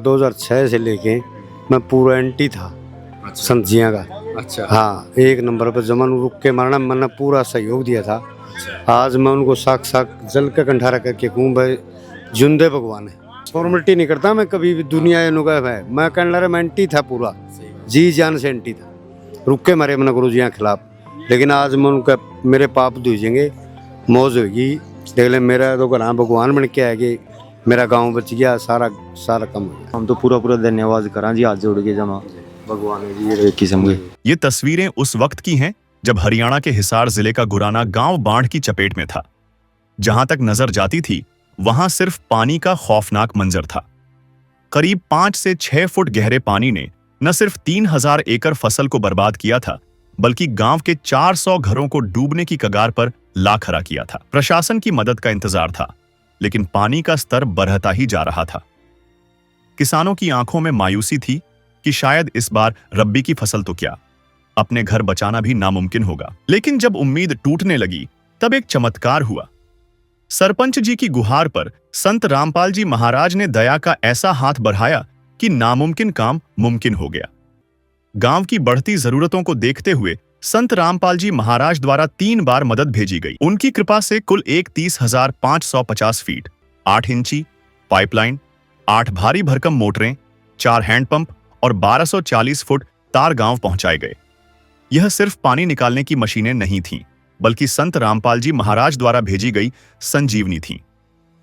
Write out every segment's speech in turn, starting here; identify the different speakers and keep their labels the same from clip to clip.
Speaker 1: 2006 से लेके मैं पूरा एंटी था संतजियाँ का।
Speaker 2: अच्छा।
Speaker 1: हाँ, एक नंबर पर जमन रुक के मारना मैंने पूरा सहयोग दिया था। आज मैं उनको साक्षात जल का कंठारा करके कहूँ भाई जुंदे भगवान है। फॉर्मेलिटी नहीं करता मैं कभी भी दुनिया अनुगव है, मैं कहने लगा मैं एंटी था पूरा, जी जान से एंटी था, रुक के मारे मैंने गुरु जी के खिलाफ। लेकिन आज मैं उनका मेरे पाप धुजेंगे, मौज होगी, देख ले मेरा तो घर भगवान बन के आएगी, मेरा गांव बच गया, सारा कम हो गया।
Speaker 3: हम तो पूरा धन्यवाद करा जी, हाथ जोड़ के जमा भगवान जी ये किस्म के।
Speaker 4: ये तस्वीरें उस वक्त की हैं जब हरियाणा के हिसार जिले का गुराना गांव बाढ़ की चपेट में था। जहां तक नजर जाती थी वहां सिर्फ पानी का खौफनाक मंजर था। करीब 5 से 6 फुट गहरे पानी ने न सिर्फ 3000 एकड़ फसल को बर्बाद किया था, बल्कि गांव के 400 घरों को डूबने की कगार पर ला खड़ा किया था। प्रशासन की मदद का इंतजार था, लेकिन पानी का स्तर बढ़ता ही जा रहा था। किसानों की आंखों में मायूसी थी कि शायद इस बार रब्बी की फसल तो क्या, अपने घर बचाना भी नामुमकिन होगा। लेकिन जब उम्मीद टूटने लगी तब एक चमत्कार हुआ। सरपंच जी की गुहार पर संत रामपाल जी महाराज ने दया का ऐसा हाथ बढ़ाया कि नामुमकिन काम मुमकिन हो गया। गांव की बढ़ती जरूरतों को देखते हुए संत रामपाल जी महाराज द्वारा 3 बार मदद भेजी गई। उनकी कृपा से कुल 31,550 फीट, 8 इंची पाइपलाइन, 8 भारी भरकम मोटरें, 4 हैंडपंप और 1240 फुट तार गांव पहुंचाए गए। यह सिर्फ पानी निकालने की मशीनें नहीं थीं, बल्कि संत रामपाल जी महाराज द्वारा भेजी गई संजीवनी थीं।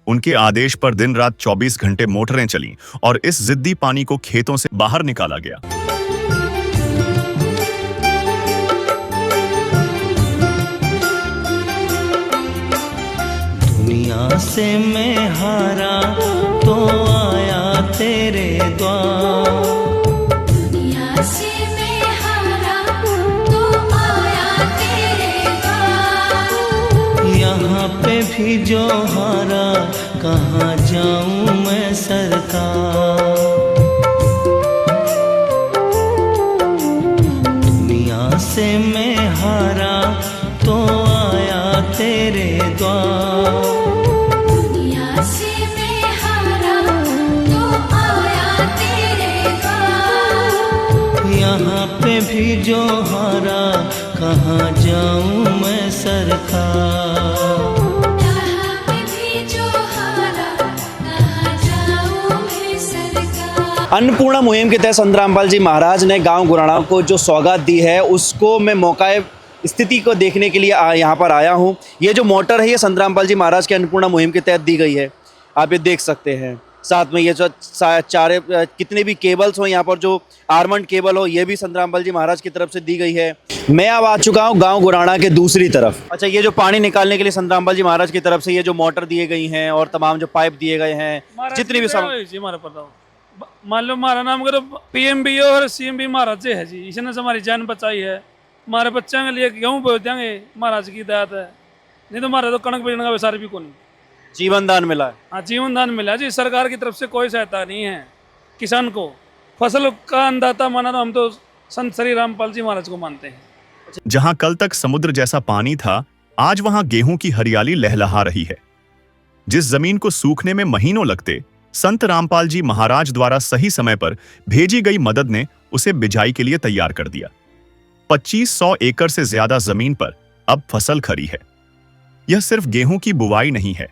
Speaker 4: उनके आदेश पर दिन रात 24 घंटे मोटरें चलीं और इस जिद्दी पानी को खेतों से बाहर निकाला गया।
Speaker 5: दुनिया से मैं हारा तो आया तेरे द्वार,
Speaker 6: दुनिया से मैं हारा तो आया तेरे द्वार।
Speaker 5: यहाँ पे भी जो हारा कहाँ जाऊँ मैं सरकार। दुनिया से मैं हारा तो आया तेरे द्वार,
Speaker 6: दुनिया से मैं हारा तो आया तेरे द्वार।
Speaker 5: यहाँ पे भी जो हारा कहाँ जाऊँ मैं सरकार।
Speaker 6: यहाँ पे भी जो हारा कहाँ जाऊँ मैं सरकार।
Speaker 2: अन्नपूर्णा मुहिम के तहत संत रामपाल जी महाराज ने गांव गुराना को जो सौगात दी है उसको मैं मौकाए स्थिति को देखने के लिए यहाँ पर आया हूँ। ये जो मोटर है ये संत रामपाल जी महाराज के अन्नपूर्णा मुहिम के तहत दी गई है, आप ये देख सकते हैं। साथ में ये जो चारे कितने भी केबल्स हो यहाँ पर, जो आर्मंड केबल हो, ये भी संत रामपाल जी महाराज की तरफ से दी गई है। मैं अब आ चुका हूँ गांव गुराना के दूसरी तरफ। अच्छा, ये जो पानी निकालने के लिए संत रामपाल जी महाराज की तरफ से ये जो मोटर दिए गई हैं और तमाम जो पाइप दिए गए हैं, जितनी भी
Speaker 7: मान लो हमारा नाम करो PMB और CMB महाराज जी है जी, इसने हमारी जान बचाई है। हमारे बच्चों के लिए गेहूँ बो देंगे, महाराज की दात है, नहीं तो हमारा तो कणक बेचने का व्यवसाय भी कौन।
Speaker 2: जीवन दान मिला है।
Speaker 7: हाँ, जीवन दान मिला जी, सरकार की तरफ से कोई सहायता नहीं है। किसान को फसल का अन्नदाता माना तो हम तो संत श्री रामपाल जी महाराज को मानते हैं।
Speaker 4: जहां कल तक समुद्र जैसा पानी था, आज वहां गेहूं की हरियाली लहलहा रही है। जिस जमीन को सूखने में महीनों लगते, संत रामपाल जी महाराज द्वारा सही समय पर भेजी गई मदद ने उसे बिजाई के लिए तैयार कर दिया। 2500 एकड़ से ज्यादा जमीन पर अब फसल खड़ी है। यह सिर्फ गेहूं की बुवाई नहीं है,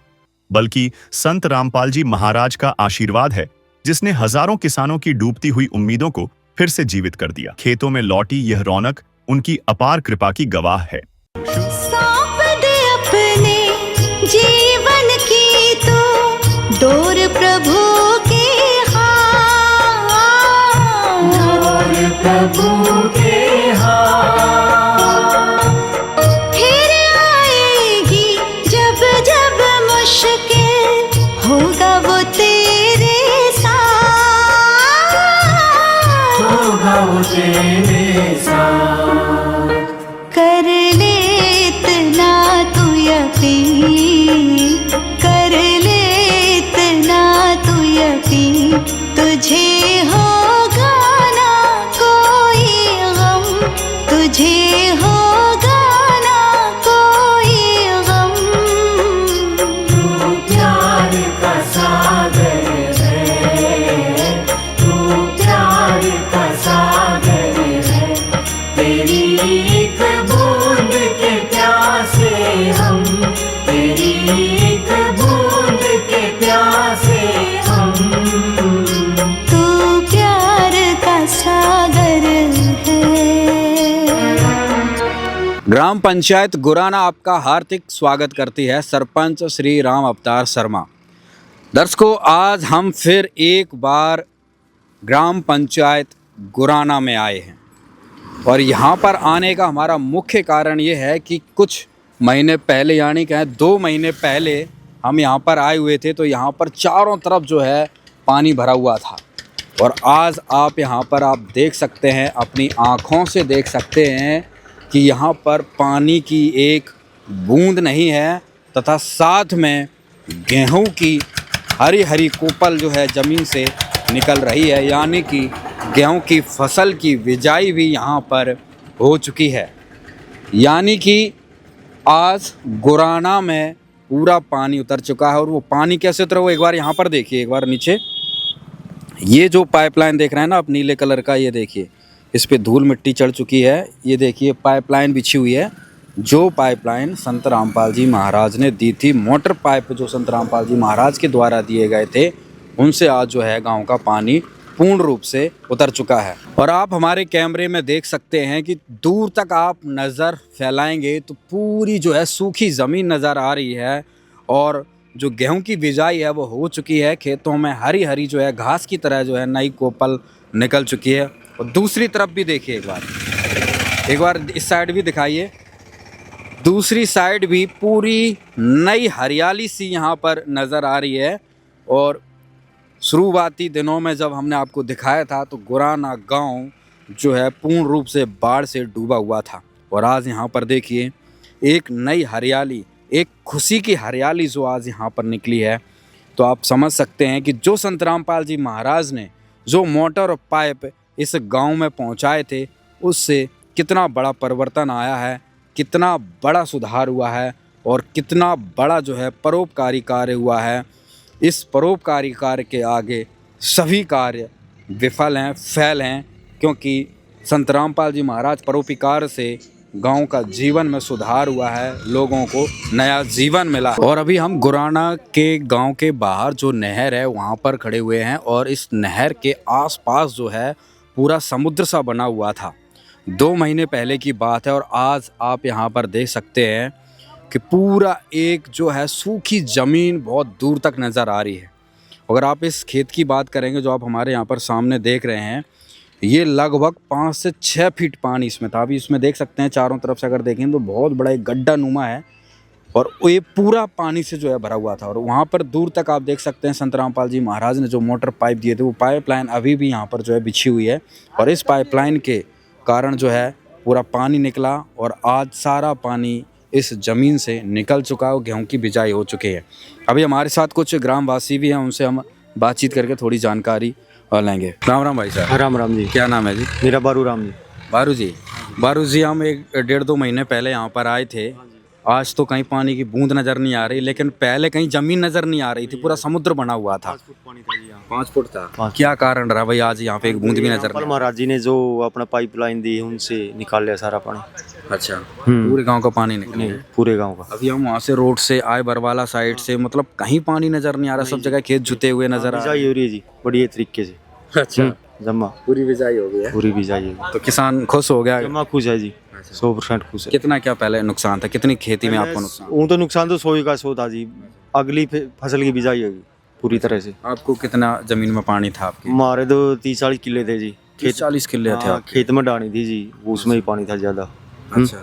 Speaker 4: बल्कि संत रामपाल जी महाराज का आशीर्वाद है, जिसने हजारों किसानों की डूबती हुई उम्मीदों को फिर से जीवित कर दिया। खेतों में लौटी यह रौनक उनकी अपार कृपा की गवाह है।
Speaker 6: सौंप दे अपने जीवन की तो डोर प्रभु के हाथ, डोर प्रभु के हाथ। फिर आएगी जब जब मुश्किल, होगा वो तेरे साथ, होगा वो तेरे साथ। कर ले इतना तू यकीन, कर ले इतना तू यकीन, तुझे होगा ना कोई गम, तुझे होगा ना कोई गम। तू प्यार का सागर है,
Speaker 8: ग्राम पंचायत गुराना आपका हार्दिक स्वागत करती है सरपंच श्री राम अवतार शर्मा। दर्शकों, आज हम फिर एक बार ग्राम पंचायत गुराना में आए हैं और यहाँ पर आने का हमारा मुख्य कारण ये है कि कुछ महीने पहले, यानी कि 2 महीने पहले हम यहाँ पर आए हुए थे, तो यहाँ पर चारों तरफ जो है पानी भरा हुआ था। और आज आप यहाँ पर आप देख सकते हैं, अपनी आँखों से देख सकते हैं कि यहाँ पर पानी की एक बूंद नहीं है, तथा साथ में गेहूं की हरी हरी कोपल जो है ज़मीन से निकल रही है, यानी कि गेहूं की फसल की बिजाई भी यहाँ पर हो चुकी है। यानी कि आज गुराना में पूरा पानी उतर चुका है। और वो पानी कैसे उतरा, वो एक बार यहाँ पर देखिए, एक बार नीचे ये जो पाइपलाइन देख रहे हैं ना आप, नीले कलर का, ये देखिए इस पे धूल मिट्टी चढ़ चुकी है। ये देखिए पाइपलाइन बिछी हुई है, जो पाइपलाइन संत रामपाल जी महाराज ने दी थी। मोटर पाइप जो संत रामपाल जी महाराज के द्वारा दिए गए थे, उनसे आज जो है गांव का पानी पूर्ण रूप से उतर चुका है। और आप हमारे कैमरे में देख सकते हैं कि दूर तक आप नज़र फैलाएंगे तो पूरी जो है सूखी ज़मीन नज़र आ रही है, और जो गेहूं की बिजाई है वो हो चुकी है। खेतों में हरी हरी जो है घास की तरह जो है नई कोपल निकल चुकी है। और दूसरी तरफ भी देखिए, एक बार इस साइड भी दिखाइए, दूसरी साइड भी पूरी नई हरियाली सी यहाँ पर नज़र आ रही है। और शुरुआती दिनों में जब हमने आपको दिखाया था तो गुराना गांव जो है पूर्ण रूप से बाढ़ से डूबा हुआ था, और आज यहाँ पर देखिए एक नई हरियाली, एक खुशी की हरियाली जो आज यहाँ पर निकली है। तो आप समझ सकते हैं कि जो संत रामपाल जी महाराज ने जो मोटर और पाइप इस गांव में पहुंचाए थे, उससे कितना बड़ा परिवर्तन आया है, कितना बड़ा सुधार हुआ है, और कितना बड़ा जो है परोपकारी कार्य हुआ है। इस परोपकारी कार्य के आगे सभी कार्य विफल हैं, फेल हैं, क्योंकि संत रामपाल जी महाराज परोपकार से गांव का जीवन में सुधार हुआ है, लोगों को नया जीवन मिला। और अभी हम गुराना के गांव के बाहर जो नहर है वहां पर खड़े हुए हैं, और इस नहर के आसपास जो है पूरा समुद्र सा बना हुआ था। 2 महीने पहले की बात है, और आज आप यहाँ पर देख सकते हैं कि पूरा एक जो है सूखी ज़मीन बहुत दूर तक नज़र आ रही है। अगर आप इस खेत की बात करेंगे जो आप हमारे यहाँ पर सामने देख रहे हैं, ये लगभग 5 से 6 फीट पानी इसमें था। अभी इसमें देख सकते हैं चारों तरफ से अगर देखें तो बहुत बड़ा एक गड्ढा नुमा है, और ये पूरा पानी से जो है भरा हुआ था। और वहाँ पर दूर तक आप देख सकते हैं संत रामपाल जी महाराज ने जो मोटर पाइप दिए थे, वो पाइपलाइन अभी भी यहाँ पर जो है बिछी हुई है, और इस पाइपलाइन के कारण जो है पूरा पानी निकला, और आज सारा पानी इस ज़मीन से निकल चुका है और गेहूं की बिजाई हो चुकी है। अभी हमारे साथ कुछ ग्रामवासी भी हैं, उनसे हम बातचीत करके थोड़ी जानकारी लेंगे। राम राम भाई साहब।
Speaker 3: राम राम जी।
Speaker 8: क्या नाम है जी?
Speaker 3: मेरा बारू राम जी।
Speaker 8: बारू जी, हम 1-1.5-2 महीने पहले यहाँ पर आए थे। आज तो कहीं पानी की बूंद नज़र नहीं आ रही, लेकिन पहले कहीं ज़मीन नज़र नहीं आ रही थी, पूरा समुद्र बना हुआ था।
Speaker 3: 5 फुट पानी था जी यहाँ।
Speaker 8: 5 फुट था। क्या कारण रहा भाई, आज यहाँ पे एक बूंद भी नज़र नहीं?
Speaker 3: महाराज जी ने जो अपना पाइपलाइन दी उनसे निकाल लिया सारा पानी।
Speaker 8: अच्छा, पूरे गांव का पानी निकल गया?
Speaker 3: पूरे गांव का।
Speaker 8: अभी हम वहाँ से रोड से आए, बरवाला साइड से, मतलब कहीं पानी नज़र नहीं आ रहा, सब जगह खेत जुते हुए नज़र आ रहे
Speaker 3: बिजाई हो रही है जी बढ़िया तरीके से।
Speaker 8: अच्छा,
Speaker 3: जमा
Speaker 8: पूरी बिजाई हो गई है?
Speaker 3: पूरी बिजाई है,
Speaker 8: तो किसान खुश हो गया?
Speaker 3: जमा खुश है जी, 100% खुश है।
Speaker 8: कितना क्या पहले नुकसान था, कितनी खेती में आपको नुकसान?
Speaker 3: वो तो नुकसान तो 100 का 100 था जी। अगली फसल की बिजाई होगी पूरी तरह से।
Speaker 8: आपको कितना जमीन में पानी था आपके?
Speaker 3: हमारे तो 30-40 किले थे जी।
Speaker 8: 40 किले थे आपके?
Speaker 3: खेत में डाली थी जी, उसमें ही पानी था ज्यादा।
Speaker 8: अच्छा,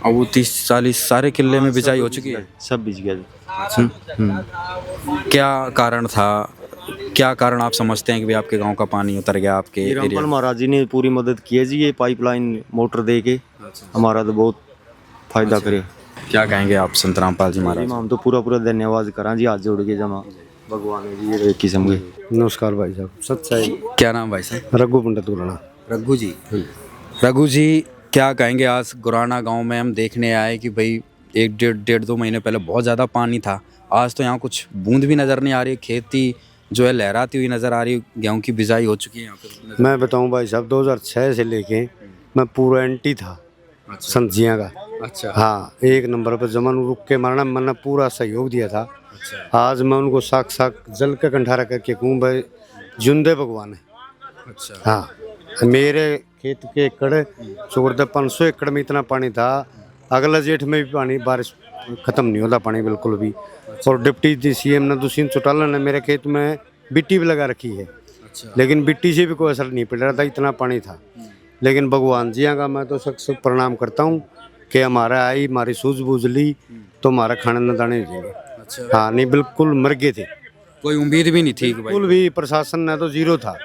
Speaker 8: और वो 30-40 सारे किले में बिजाई हो चुकी है?
Speaker 3: सब बिज गया जी।
Speaker 8: क्या कारण था, क्या कारण आप समझते हैं कि भाई आपके गांव का पानी उतर गया आपके एरिया?
Speaker 3: रामपाल महाराज जी ने पूरी मदद की है जी, ये पाइपलाइन मोटर दे के हमारा तो बहुत फायदा करे।
Speaker 8: क्या कहेंगे आप संत रामपाल जी महाराज?
Speaker 3: हम तो पूरा धन्यवाद करा जी, हाथ जोड़ के जमा भगवान है जी ये एक किस्म के।
Speaker 1: नमस्कार भाई साहब, सच्चाई।
Speaker 8: क्या नाम भाई साहब?
Speaker 1: रघु पंडित गुराना।
Speaker 8: रघु जी, क्या कहेंगे, आज गुराना गांव में हम देखने आए कि भाई 1-1.5-2 महीने पहले बहुत ज़्यादा पानी था, आज तो यहाँ कुछ बूंद भी नज़र नहीं आ रही, खेती जो है लहराती हुई नज़र आ रही, गेहूं की बिजाई हो चुकी है यहाँ पे।
Speaker 1: मैं बताऊं भाई साहब, 2006 से लेके मैं पूरा एंटी था संतजियाँ का।
Speaker 8: अच्छा,
Speaker 1: हाँ, 1 नंबर पर जमान रुक के मारना, मैंने पूरा सहयोग दिया था।
Speaker 8: अच्छा,
Speaker 1: आज मैं उनको साक्षात जल का कंठारा करके कहूँ भाई, जिंदे भगवान है।
Speaker 8: अच्छा,
Speaker 1: हाँ, मेरे खेत के एकड़ चुगुरदा 500 एकड़ में इतना पानी था। अगला जेठ में भी पानी बारिश खत्म नहीं होता पानी बिल्कुल भी। और डिप्टी सीएम ने दुष्यंत चौटाला ने मेरे खेत में बिट्टी भी लगा रखी है, लेकिन बिट्टी से भी कोई असर नहीं पड़ रहा था, इतना पानी था। लेकिन भगवान जी का मैं तो सख्त प्रणाम करता हूँ कि हमारा आई हमारी सूझबूझ ली तो हमारा खाने न दाने देंगे। हाँ नहीं बिल्कुल मर गए थे,
Speaker 8: कोई उम्मीद भी नहीं थी कि भाई।
Speaker 1: बिल्कुल भी प्रशासन ने तो जीरो था।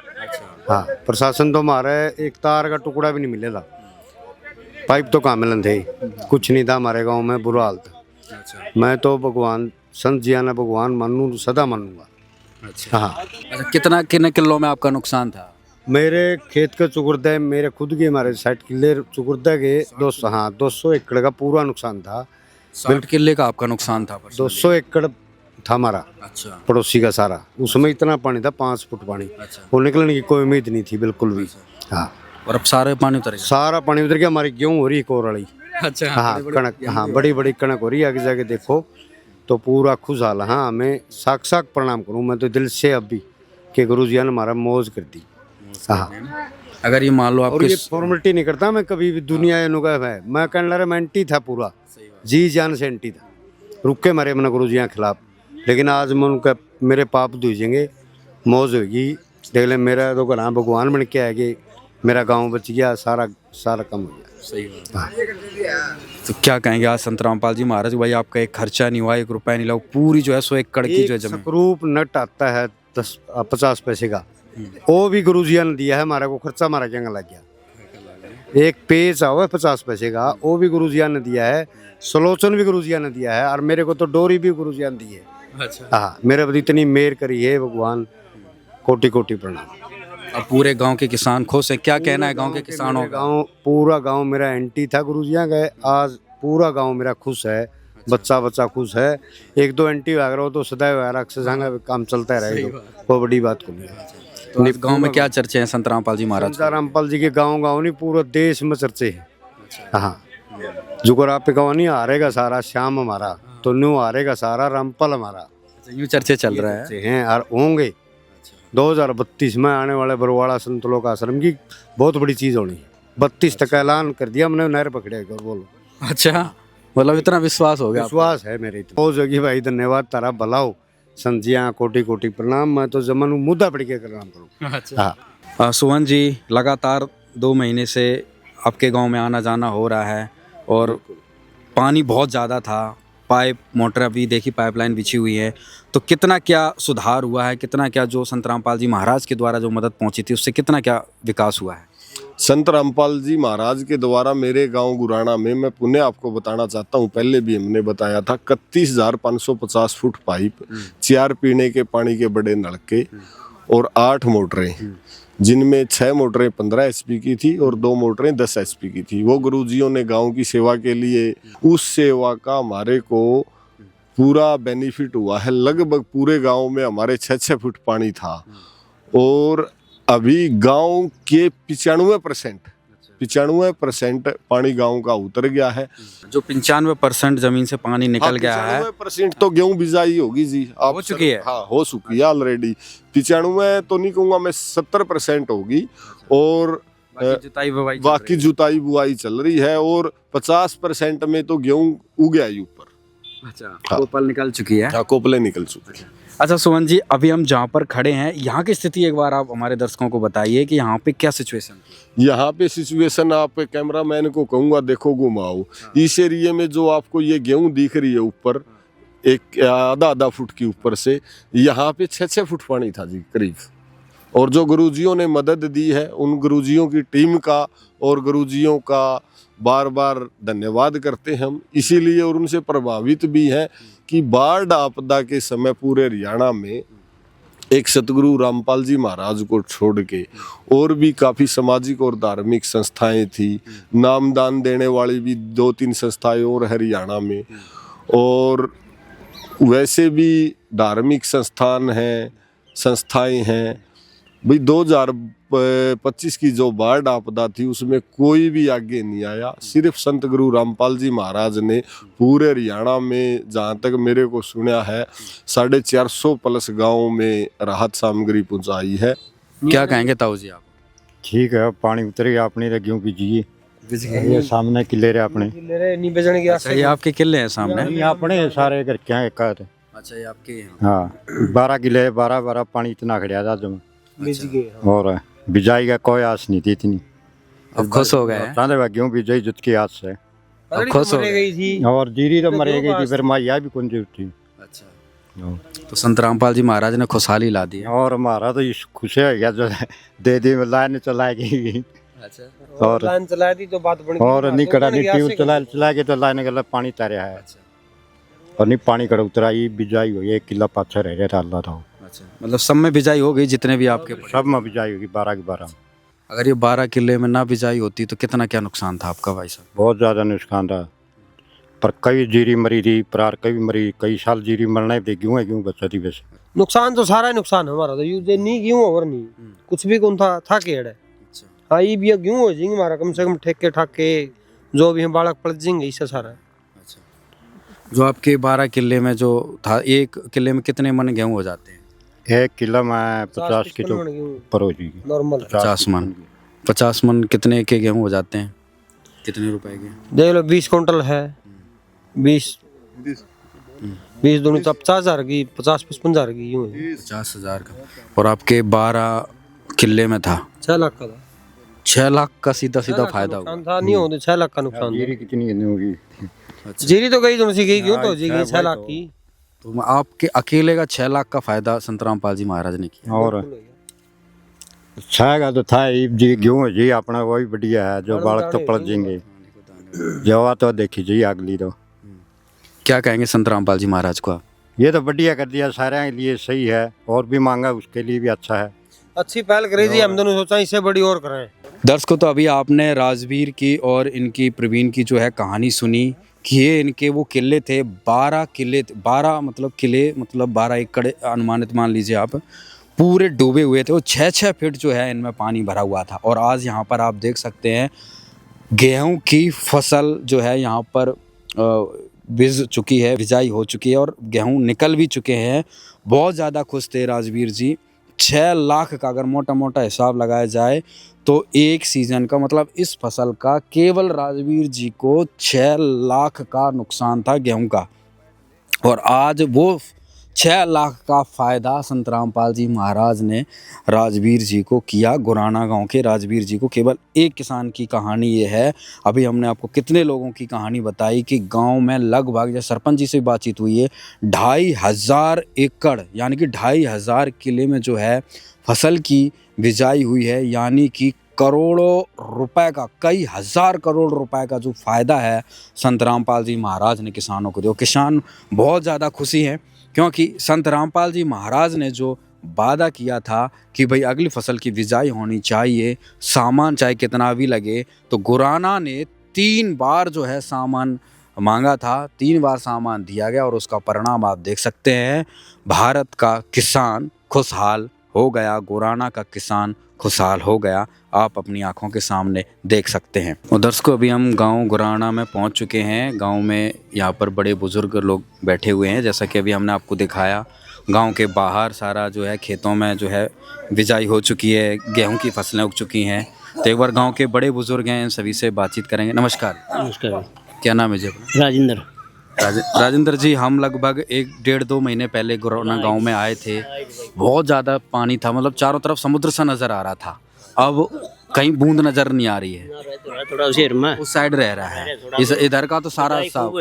Speaker 1: हाँ प्रशासन तो हमारे एक तार का टुकड़ा भी नहीं मिलेगा, पाइप तो कहाँ मिलन थे, कुछ नहीं था हमारे गांव में, बुरा हाल था। मैं तो भगवान संत जी ने भगवान मानू सदा मानूंगा। हाँ
Speaker 8: अच्छा, कितने किलो में आपका नुकसान था?
Speaker 1: मेरे खेत के चुकुरदा मेरे खुद के हमारे 60 किले चुकुरदा के 200 एकड़ का पूरा नुकसान था।
Speaker 8: 60 किले का आपका नुकसान था?
Speaker 1: 200 एकड़ था हमारा
Speaker 8: अच्छा।
Speaker 1: पड़ोसी का सारा, उसमें इतना पानी था 5 फुट पानी।
Speaker 8: अच्छा।
Speaker 1: वो निकलने की कोई उम्मीद नहीं थी बिल्कुल भी। हाँ
Speaker 8: और अब सारे पानी उतर गया?
Speaker 1: सारा पानी उतर गया। हमारी गेहूँ हो रही है कोरड़ी।
Speaker 8: अच्छा।
Speaker 1: हाँ कणक, हाँ बड़ी बड़ी कणक हो रही है, आगे जाके देखो तो पूरा खुशहाल। हाँ मैं साक्षात प्रणाम करूँ मैं तो दिल से अब भी कि गुरु जी ने हमारा मौज कर दी। हाँ
Speaker 8: अगर ये मान लो
Speaker 1: और
Speaker 8: आपके
Speaker 1: ये फॉर्मेलिटी नहीं करता मैं कभी भी, दुनिया अनुगा है मैं कहने लगा मैं एंटी था पूरा, जी जान से एंटी था, रुके मारे मैंने गुरु जी के खिलाफ। लेकिन आज मैं उनका मेरे पाप धुजेंगे, मौज होगी। देख ले मेरा तो घर भगवान बन के आएगी, मेरा गांव बच गया, सारा कम हो गया।
Speaker 8: सही बात। तो क्या कहेंगे आज संत रामपाल जी महाराज, भाई आपका एक खर्चा नहीं हुआ, 1 रुपया नहीं लगा, पूरी जो है 100 एकड़ की जो है जमीन।
Speaker 1: सकरूप नट आता है 50 पैसे का, वो भी गुरु जी ने दिया है हमारा को, खर्चा हमारा क्या लग गया। एक पेज आओ 50 पैसे का, वो भी गुरु जी ने दिया है। सलोचन भी गुरु जी ने दिया है, और मेरे को तो डोरी भी गुरु जी ने दी है।
Speaker 8: अच्छा।
Speaker 1: हाँ मेरे पर इतनी मेहर करी है भगवान, कोटि कोटि प्रणाम।
Speaker 8: अब पूरे गांव के किसान खुश हैं, क्या कहना है गांव के किसानों का?
Speaker 1: पूरा गांव मेरा एंटी था गुरु जी का, आज पूरा गांव मेरा खुश है। बच्चा खुश है। 1-2 एंटी आ रहा हो तो सदैव राक्षस काम चलता रहेगा, वो बड़ी बात को नहीं है।
Speaker 8: तो इस गांव में क्या चर्चे हैं संत रामपाल जी महाराज?
Speaker 1: संत रामपाल जी के गांव नहीं पूरा देश में चर्चे हैं। हाँ जुगर आप पे गाँव नहीं हारेगा सारा, श्याम हमारा तो न्यू हारेगा सारा, रामपाल हमारा,
Speaker 8: यूँ चर्चे चल रहा है।
Speaker 1: और होंगे 2032 में आने वाले बरवाड़ा संत लोक आश्रम की बहुत बड़ी चीज होनी है। 32 तक ऐलान कर दिया हमने, नहर पकड़े और बोलो।
Speaker 8: अच्छा, मतलब इतना विश्वास हो गया?
Speaker 1: विश्वास है मेरे, बहुत होगी भाई, धन्यवाद तारा भला हो। संजिया कोटि कोटि प्रणाम, मैं तो जमन मुद्दा पड़ के प्रणाम करूँ।
Speaker 8: अच्छा। सुवन जी, लगातार 2 महीने से आपके गांव में आना जाना हो रहा है और पानी बहुत ज़्यादा था, पाइप मोटर अभी देखी पाइपलाइन बिछी हुई है, तो कितना क्या सुधार हुआ है, कितना क्या जो संत रामपाल जी महाराज के द्वारा जो मदद पहुंची थी उससे कितना क्या विकास हुआ है?
Speaker 9: संत रामपाल जी महाराज के द्वारा मेरे गांव गुराना में, मैं पुनः आपको बताना चाहता हूं, पहले भी हमने बताया था, 31,550 फुट पाइप, 4 पीने के पानी के बड़े नलके और 8 मोटरें, जिनमें 6 मोटरें 15 एचपी की थी और 2 मोटरें 10 एचपी की थी। वो गुरुजियों ने गांव की सेवा के लिए, उस सेवा का हमारे को पूरा बेनिफिट हुआ है। लगभग पूरे गांव में हमारे 6-6 फुट पानी था और अभी गांव के 95% पानी गांव का उतर गया है।
Speaker 8: जो 95% जमीन से पानी निकल गया है,
Speaker 9: 95% तो गेहूं बिजाई होगी जी, आप
Speaker 8: हो चुकी है?
Speaker 9: हाँ हो चुकी है ऑलरेडी। 95 तो नहीं कहूँगा मैं, 70% होगी और बाकी जुताई बुआई चल रही है और 50% में तो गेहूं उग गया है ऊपर।
Speaker 8: अच्छा,
Speaker 9: हाँ।
Speaker 8: कोपल निकल चुकी है?
Speaker 9: हाँ, कोपले निकल चुके हैं।
Speaker 8: अच्छा सुमन जी, अभी हम जहाँ पर खड़े हैं यहाँ की स्थिति एक बार आप हमारे दर्शकों को बताइए कि यहाँ पे क्या सिचुएशन है?
Speaker 9: यहाँ पे सिचुएशन आप कैमरामैन को कहूँगा देखो घुमाओ, इस एरिया में जो आपको ये गेहूं दिख रही है ऊपर, एक आधा फुट की ऊपर से, यहाँ पे 6-6 फुट पानी था जी करीब। और जो गुरुजियों ने मदद दी है, उन गुरुजियों की टीम का और गुरुजियों का बार बार धन्यवाद करते हैं हम, इसीलिए और उनसे प्रभावित भी हैं कि बाढ़ आपदा के समय पूरे हरियाणा में एक सतगुरु रामपाल जी महाराज को छोड़ के और भी काफ़ी सामाजिक और धार्मिक संस्थाएं थी। नामदान देने वाली भी 2-3 संस्थाएं और हरियाणा में, और वैसे भी धार्मिक संस्थाएं हैं भाई। 2025 की जो बाढ़ आपदा थी उसमें कोई भी आगे नहीं आया, सिर्फ संत गुरु रामपाल जी महाराज ने पूरे हरियाणा में, जहाँ तक मेरे को सुना है, 450 प्लस गाँव में राहत सामग्री पहुँचाई है।
Speaker 8: क्या कहेंगे ताऊ जी आप?
Speaker 1: ठीक है पानी उतरे अपनी तो गेहूं बीजिए ये सामने किले रहे अपने
Speaker 8: अच्छा ये आपके किले हैं सामने?
Speaker 1: ये अपने सारे घर क्या एक आध।
Speaker 8: अच्छा ये आपके हैं।
Speaker 1: हाँ 12 किले 12 पानी इतना खड़िया था जमा और बिजाई का कोई आस नहीं थी इतनी।
Speaker 8: अब खुश हो गए हैं?
Speaker 1: तांदे गेहूं बीजाई जुत की आस से
Speaker 8: अब खुश हो गए।
Speaker 1: और जीरी तो मरे गई थी फिर माइया भी कौन थी।
Speaker 8: अच्छा तो संत रामपाल जी महाराज ने खुशहाली ला दी।
Speaker 1: और हमारा तो खुश है गया जो दे दी लाइन चलाएगी।
Speaker 8: अच्छा
Speaker 1: और
Speaker 10: लाइन चला दी तो बात बन गई।
Speaker 1: और नहीं कड़ा नहीं ट्यूब चला के तो लाइन गला पानी तारे है और नहीं पानी कड़ा उतरा ये बिजाई हुई 1 किला पाछा रह गया था अल्लाह था।
Speaker 8: अच्छा मतलब सब में बिजाई हो गई जितने भी आपके?
Speaker 1: सब में बिजाई होगी 12 की 12।
Speaker 8: अगर ये 12 किले में ना बिजाई होती तो कितना क्या नुकसान था आपका भाई साहब?
Speaker 1: बहुत ज़्यादा नुकसान था पर कई जीरी मरी थी पर कई मरी कई साल जीरी मरना दे क्यों है क्यों बचा थी वैसे।
Speaker 10: नुकसान तो सारा नुकसान हमारा तो यूज नहीं क्यों और नहीं कुछ भी कौन था केड़ है। हाँ ये भी क्यों हो जाएंगे हमारा कम से कम ठेके ठाके जो भी हम बालक पड़ जाएंगे इससे सारा।
Speaker 8: अच्छा जो आपके 12 किले में जो था, एक किले में कितने मन गेहूँ हो जाते हैं?
Speaker 1: 1 किलो में 50 किलो पर हो जाएगी
Speaker 10: नॉर्मल।
Speaker 8: 50 मन 50 मन कितने के गेहूँ हो जाते हैं? कितने रुपए के?
Speaker 10: देख लो 20 कुंटल है 20 दूनी तो 50,000 की 50-55,000 की यूँ है।
Speaker 8: 50,000 का। और आपके 12 किले में था
Speaker 10: 6 लाख का था।
Speaker 8: 6 लाख का सीधा फायदा हुआ
Speaker 10: था नहीं होते 6 लाख का नुकसान।
Speaker 1: जीरी कितनी होगी?
Speaker 10: जीरी तो गई तुमसे गई क्यों तो हो जाएगी 6 लाख की।
Speaker 8: तो आपके अकेले का 6 लाख का फायदा संत रामपाल जी महाराज ने किया।
Speaker 1: और छाएगा तो था ही जी गेहूँ जी अपना वही बढ़िया है जो बालक तो पड़ जाएंगे जवा तो देखी जी अगली तो।
Speaker 8: क्या कहेंगे संत रामपाल जी महाराज को आप?
Speaker 1: ये तो बढ़िया कर दिया सारे के लिए सही है और भी मांगा उसके लिए भी अच्छा है।
Speaker 10: अच्छी पहल करी जी हम दोनों सोचा इससे बड़ी और करें।
Speaker 8: दर्शकों तो अभी आपने राजवीर की और इनकी प्रवीण की जो है कहानी सुनी कि ये इनके वो किले थे 12 किले 12 मतलब किले मतलब 12 एकड़ अनुमानित मान लीजिए आप पूरे डूबे हुए थे। वो 6-6 फीट जो है इनमें पानी भरा हुआ था। और आज यहाँ पर आप देख सकते हैं गेहूं की फसल जो है यहाँ पर बिज चुकी है, बिजाई हो चुकी है और गेहूं निकल भी चुके हैं। बहुत ज़्यादा खुश थे राजवीर जी। 6 लाख का अगर मोटा मोटा हिसाब लगाया जाए तो एक सीज़न का मतलब इस फसल का केवल राजवीर जी को 6 लाख का नुकसान था गेहूं का। और आज वो 6 लाख का फ़ायदा संत रामपाल जी महाराज ने राजवीर जी को किया। गुराना गांव के राजवीर जी को केवल एक किसान की कहानी ये है। अभी हमने आपको कितने लोगों की कहानी बताई कि गांव में लगभग जब सरपंच जी से बातचीत हुई है 2,500 एकड़ यानी कि 2,500 किले में जो है फसल की बिजाई हुई है। यानी कि करोड़ों रुपए का कई हज़ार करोड़ रुपए का जो फ़ायदा है संत रामपाल जी महाराज ने किसानों को दिया। किसान बहुत ज़्यादा खुशी हैं क्योंकि संत रामपाल जी महाराज ने जो वादा किया था कि भाई अगली फसल की बिजाई होनी चाहिए सामान चाहे कितना भी लगे, तो गुराना ने 3 बार जो है सामान मांगा था, 3 बार सामान दिया गया और उसका परिणाम आप देख सकते हैं। भारत का किसान खुशहाल हो गया, गुराना का किसान खुशहाल हो गया। आप अपनी आंखों के सामने देख सकते हैं। और दर्शकों अभी हम गांव गुराना में पहुंच चुके हैं। गांव में यहाँ पर बड़े बुजुर्ग लोग बैठे हुए हैं। जैसा कि अभी हमने आपको दिखाया गांव के बाहर सारा जो है खेतों में जो है बिजाई हो चुकी है, गेहूं की फसलें उग चुकी हैं। तो एक बार गाँव के बड़े बुजुर्ग हैं, इन सभी से बातचीत करेंगे। नमस्कार।
Speaker 10: नमस्कार।
Speaker 8: क्या नाम है जी अपना?
Speaker 10: राजेंद्र।
Speaker 8: राजेंद्र जी, हम लगभग 1-1.5-2 महीने पहले गुराना गांव में आए थे। बहुत ज़्यादा पानी था, मतलब चारों तरफ समुद्र सा नज़र आ रहा था। अब कहीं बूंद नज़र नहीं आ रही है।
Speaker 10: थोड़ा शहर में
Speaker 8: उस साइड रह रहा है, इस इधर का तो सारा साफ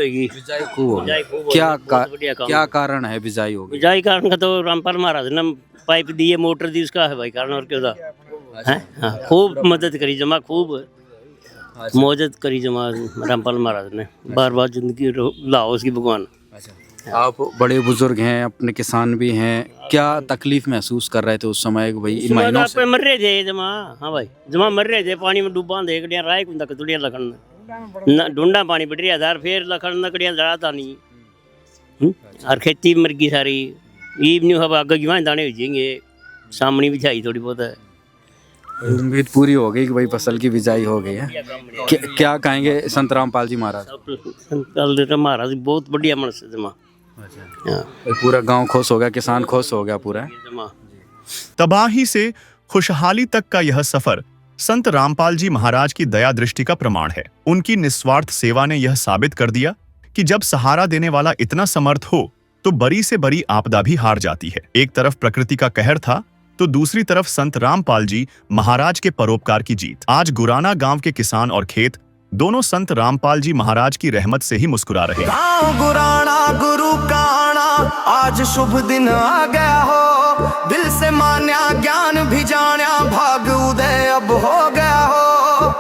Speaker 8: खूब होगी। क्या कारण है बिजाई होगी?
Speaker 10: बिजाई कारण का तो रामपाल महाराज ने पाइप दिए, मोटर दी, उसका है भाई कारण। और क्यों था खूब मदद करी जमा, खूब मौजद करी जमा रामपाल महाराज ने। बार बार जिंदगी लाओ उसकी भगवान।
Speaker 8: आप बड़े बुजुर्ग हैं, अपने किसान भी हैं, क्या तकलीफ महसूस कर रहे थे उस समय भाई?
Speaker 10: महीनों से मर रहे थे जमा। हाँ भाई जमा मर रहे थे, पानी में डूबा देख लिया राय कुंदा कतुड़िया लखन ढूंढा पानी बढ़ रहा था फिर लखन नकड़िया जड़ा था नहीं और खेती मर गई सारी। ईब नहीं हवा आगे की दाने हो जाएंगे, सामने भी चाहिए थोड़ी बहुत है।
Speaker 8: उम्मीद पूरी हो गई कि भाई फसल की बिजाई हो गई है। क्या कहेंगे संत रामपाल जी महाराज?
Speaker 10: संत महाराज बहुत बढ़िया मनस जमा।
Speaker 8: पूरा गांव खुश हो गया, किसान खुश हो गया पूरा।
Speaker 4: तबाही से खुशहाली तक का यह सफर संत रामपाल जी महाराज की दया दृष्टि का प्रमाण है। उनकी निस्वार्थ सेवा ने यह साबित कर दिया कि जब सहारा देने वाला इतना समर्थ हो तो बड़ी से बड़ी आपदा भी हार जाती है। एक तरफ प्रकृति का कहर था तो दूसरी तरफ संत रामपाल जी महाराज के परोपकार की जीत। आज गुराना गांव के किसान और खेत दोनों संत रामपाल जी महाराज की रहमत से ही मुस्कुरा रहे हैं।
Speaker 5: गाँव गुराना गुरु का आना, आज शुभ दिन आ गया हो। दिल से मान्या ज्ञान भी जान्या, भाग उदय अब हो गया हो।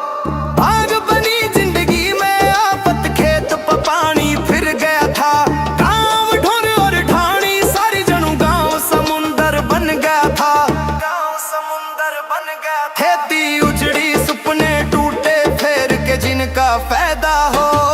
Speaker 5: भाग बनी जिंदगी में आफत, खेत पर पानी फिर गया था। गाँव ढोर और ढाणी सारी जनू गाँव समुंदर बन गया था। गाँव समुंदर बन गया, खेती उजड़ी सुपने टूटे, फेर के जिनका फायदा हो।